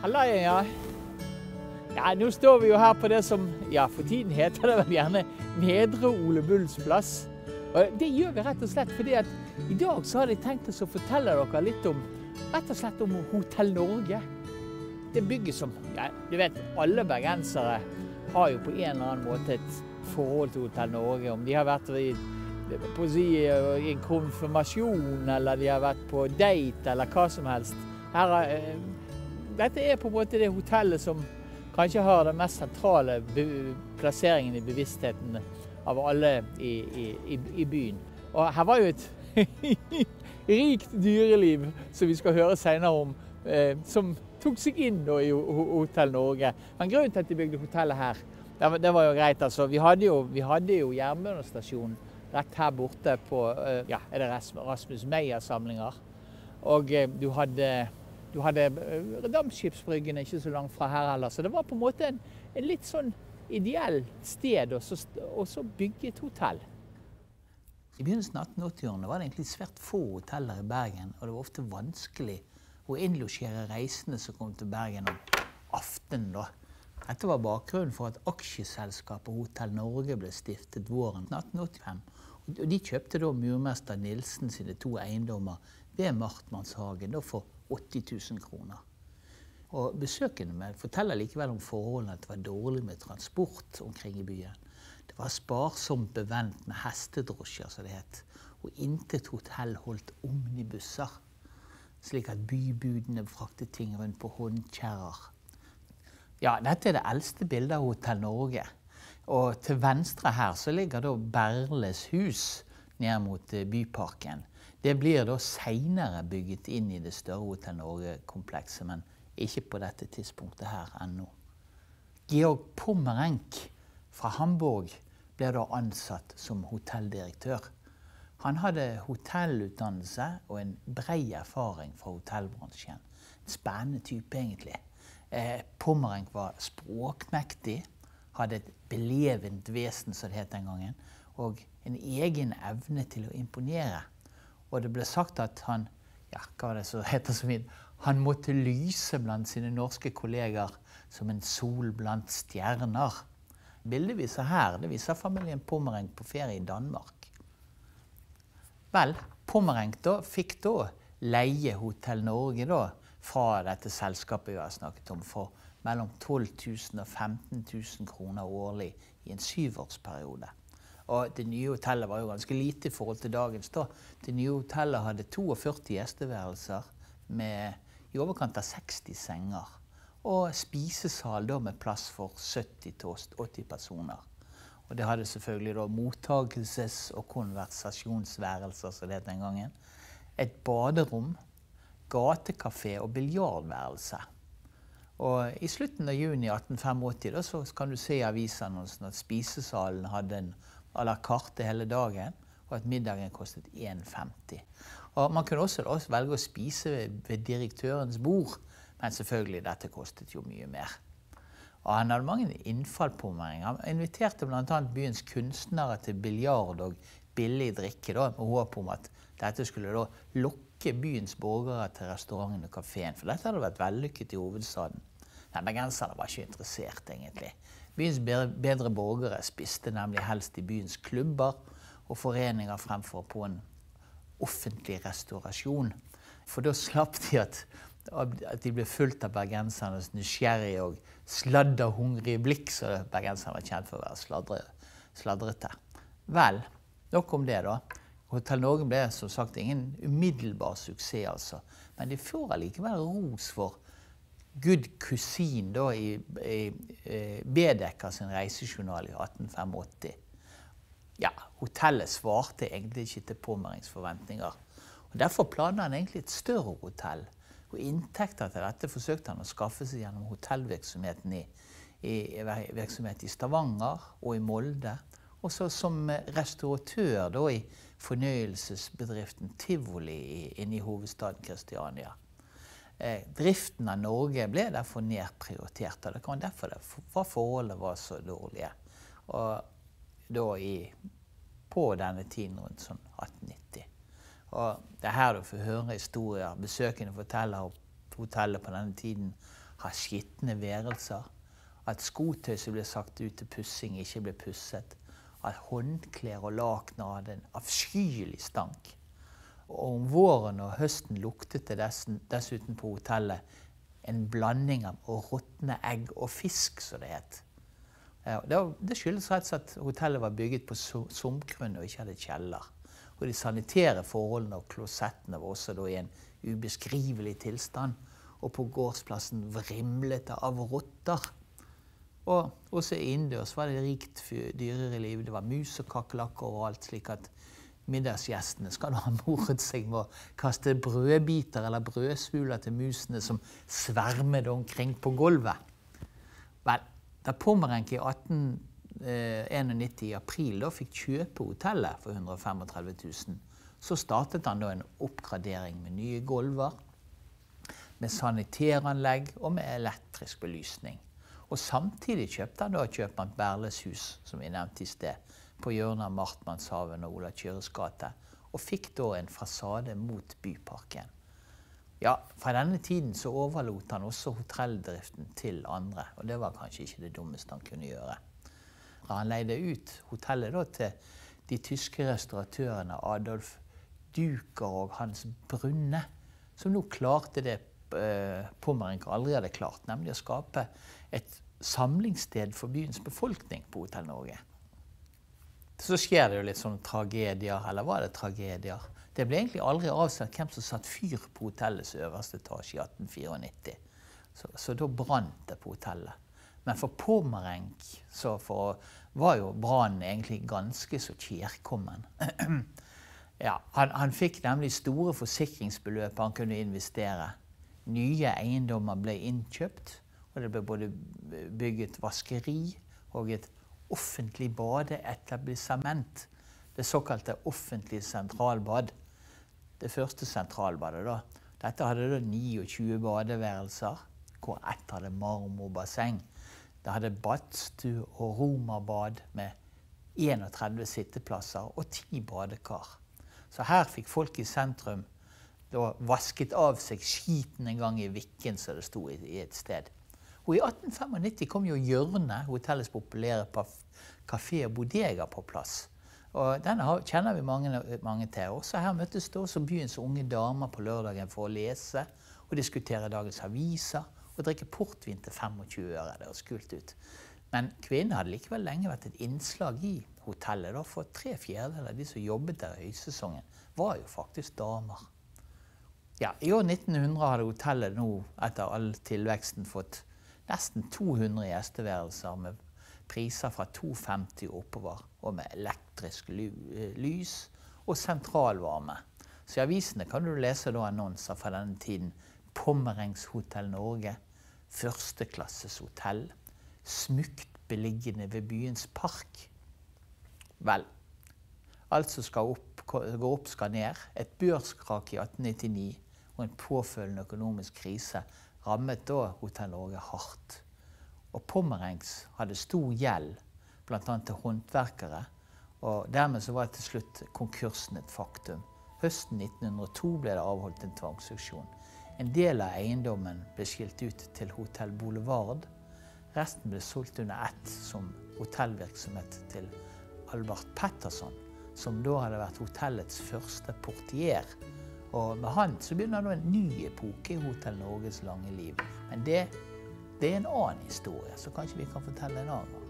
Halla, ja. Ja, nå står vi jo her på det som, ja, for tiden heter det vel gjerne Nedre Ole Bulls plass. Og det gjør vi rett og slett fordi at i dag så har jeg tenkt oss å fortelle dere litt om, rett og slett om Hotell Norge. Det bygget som, ja, du vet, alle bergensere har jo på en eller annen måte et forhold til Hotell Norge. Om de har vært i en konfirmasjon, eller de har vært på date, eller hva som helst. Dette er på en måte det hotellet som kanskje har den mest sentrale plasseringen i bevisstheten av alle i byen. Og her var jo et rikt dyreliv, som vi skal høre senere om, som tok seg inn i Hotell Norge. Men grunnen til at de bygde hotellet her, det var jo greit. Altså, vi hadde jo jernbanestasjonen rett her borte på ja, er det Rasmus Meyer-samlinger. Og du hadde Dampskipsbryggen ikke så langt fra her heller. Så det var på en måte en litt sånn ideell sted å så bygge et hotell. I begynnelsen av 1880-årene var det egentlig svært få hoteller i Bergen, og det var ofte vanskelig å innlosjere reisende som kom til Bergen om aftenen da. Dette var bakgrunnen for at aksjeselskapet Hotell Norge ble stiftet våren 1885. Og de kjøpte da murmester Nilsen sine 2 eiendommer ved Martmannshagen for 80 000 kroner. Og besøkende forteller likevel om forholdene at det var dårlig med transport omkring i byen. Det var sparsomt bevendt med hestedrosjer, som det het, og intet hotell holdt omnibusser, slik at bybudene fraktet ting rundt på håndkjerrer. Ja, dette er det eldste bildet av Hotell Norge. Og til venstre her så ligger da Berles hus ned mot Byparken. Det blir da senere bygget inn i det større Hotell Norge-komplekset, men ikke på dette tidspunktet her ennå. Georg Pommerenke fra Hamburg ble da ansatt som hotelldirektør. Han hadde hotellutdannelse og en bred erfaring fra hotellbransjen. En spennende type egentlig. Pommerenke var språkmektig, hadde et belevent vesen, som det het den gangen, og en egen evne til å imponere. Og det ble sagt at han, ja, hva var det så heter så fint, han måtte lyse blant sine norske kolleger som en sol blant stjerner. Bildet viser her, det viser familien Pommerenke på ferie i Danmark. Vel, Pommerenke da fikk da leie Hotell Norge da, fra dette selskapet vi har snakket om, for mellom 12 000 og 15 000 kroner årlig i en 7-årsperiode. Og det nye hotellet var jo ganske lite i forhold til dagens da. Det nye hotellet hadde 42 gjesteværelser med i overkant av 60 senger. Og spisesal da med plass for 70-80 personer. Og det hadde selvfølgelig da mottagelses- og konversasjonsværelser, som det het den gangen. Et baderom, gatekafé og biljardværelse. Og i slutten av juni 1885 da, så kan du se i avisannonsen at spisesalen hadde en à la carte hele dagen, og at middagen kostet 1,50. Og man kunne også velge å spise ved direktørens bord, men selvfølgelig dette kostet jo mye mer. Og han hadde mange innfall på meg. Han inviterte blant annet byens kunstnere til biljard og billig drikke, da, med håp om at dette skulle da lokke byens borgere til restauranten og kaféen, for dette hadde vært vellykket i hovedstaden. Men bergenserne var ikke interessert, egentlig. Byens bedre borgere spiste nemlig helst i byens klubber og foreninger fremfor på en offentlig restaurasjon. For da slapp de at de ble fulgt av bergensernes nysgjerrige og sladderhungrige blikk, så bergenserne var kjent for å være sladrete. Vel, nok om det da. Hotell Norge ble som sagt ingen umiddelbar suksess, altså. Men de får allikevel ros for Good Cuisine da i Bedekker sin reisejournal i 1885. Ja, hotellet svarte egentlig ikke til Pommerenks forventninger. Og derfor planla han egentlig et større hotell. Og inntekter til dette forsøkte han å skaffe seg gjennom hotellvirksomheten i Stavanger og i Molde. Og så som restauratør da i fornøyelsesbedriften Tivoli inne i hovedstaden Kristiania. Driften av Norge ble derfor nedprioritert, og det kan derfor forholdene var så dårlige. Og da på denne tiden rundt sånn 1890. Og det er her du får høre historier. Besøkende forteller at hotellet på denne tiden ha skitne værelser, at skotøy som ble sagt ut til pussing ikke ble pusset, at håndklær og lakener hadde en avskyelig stank. Og om våren og høsten luktet det dessuten på hotellet en blanding av råtne egg og fisk, som det het. Det skyldes rett og slett at hotellet var bygget på sumpgrunn og ikke hadde kjeller. Og de sanitære forholdene og klosettene var også da i en ubeskrivelig tilstand. Og på gårdsplassen vrimlet det av rotter. Og også innendørs var det rikt dyreliv. Det var mus og kakerlakker overalt, slik at middagsgjestene skal ha moret seg med å kaste brødbiter eller brødsmuler til musene som svermet omkring på gulvet. Vel, da Pommerenke i 1891 i april da fikk kjøpe hotellet for 135 000, så startet han da en oppgradering med nye gulver, med sanitæranlegg og med elektrisk belysning. Og samtidig kjøpte han da kjøpmann Berles hus, som vi nevnte i sted, på hjørnet av Martmannshaven og Ola Kjøres gate, og fikk da en fasade mot byparken. Ja, fra denne tiden så overlot han også hotelldriften til andre, og det var kanskje ikke det dummeste han kunne gjøre. Han leide ut hotellet da til de tyske restauratørene Adolf Duker og Hans Brunne, som nå klarte det Pommerenke aldri hadde klart, nemlig å skape et samlingssted for byens befolkning på Hotell Norge. Så skjer det jo litt sånne tragedier, eller var det tragedier? Det ble egentlig aldri avslørt hvem som satt fyr på hotellets øverste etasje i 1894. Så da brant det på hotellet. Men for Pommerenke var jo brannen egentlig ganske så kjærkommen. Ja, han fikk nemlig store forsikringsbeløp han kunne investere. Nye eiendommer ble innkjøpt, og det ble både bygget vaskeri og et offentlig badeetablissement. Det såkalte offentlige sentralbad. Det første sentralbadet da. Dette hadde da 29 badeværelser, hvor ett hadde marmorbasseng. Det hadde badstue og romerbad med 31 sitteplasser og 10 badekar. Så her fikk folk i sentrum da vasket av seg skiten en gang i vikken, så det stod i et sted. Og i 1895 kom jo Hjørnet, hotellets populære kafé og bodega på plass. Og denne kjenner vi mange til. Også her møttes det også byens unge damer på lørdagen for å lese og diskutere dagens aviser og drikke portvin til 25 øre. Det høres kult ut. Men kvinner hadde likevel lenge vært et innslag i hotellet, da, for 3/4 av de som jobbet der i høysesongen var jo faktisk damer. Ja, i år 1900 hadde hotellet nå, etter all tilveksten, fått nesten 200 gjesteværelser med priser fra 250 oppover, og med elektrisk lys og sentralvarme. Så i avisene kan du lese da annonser fra denne tiden. Pommerenke Hotell Norge, førsteklasses hotell, smukt beliggende ved byens park. Vel, alt som skal gå opp skal ned. Et børskrak i 1899 og en påfølgende økonomisk krise rammet da Hotell Norge hardt. Og Pommerenke hadde stor gjeld, blant annet til håndverkere, og dermed så var til slutt konkursen et faktum. Høsten 1902 ble det avholdt en tvangsauksjon. En del av eiendommen ble skilt ut til Hotell Boulevard. Resten ble solgt under ett som hotellvirksomhet til Albert Pettersson, som da hadde vært hotellets første portier. Og med han så begynner det en ny epoke i Hotell Norges lange liv. Men det er en annen historie, så kanskje vi kan fortelle en annen gang.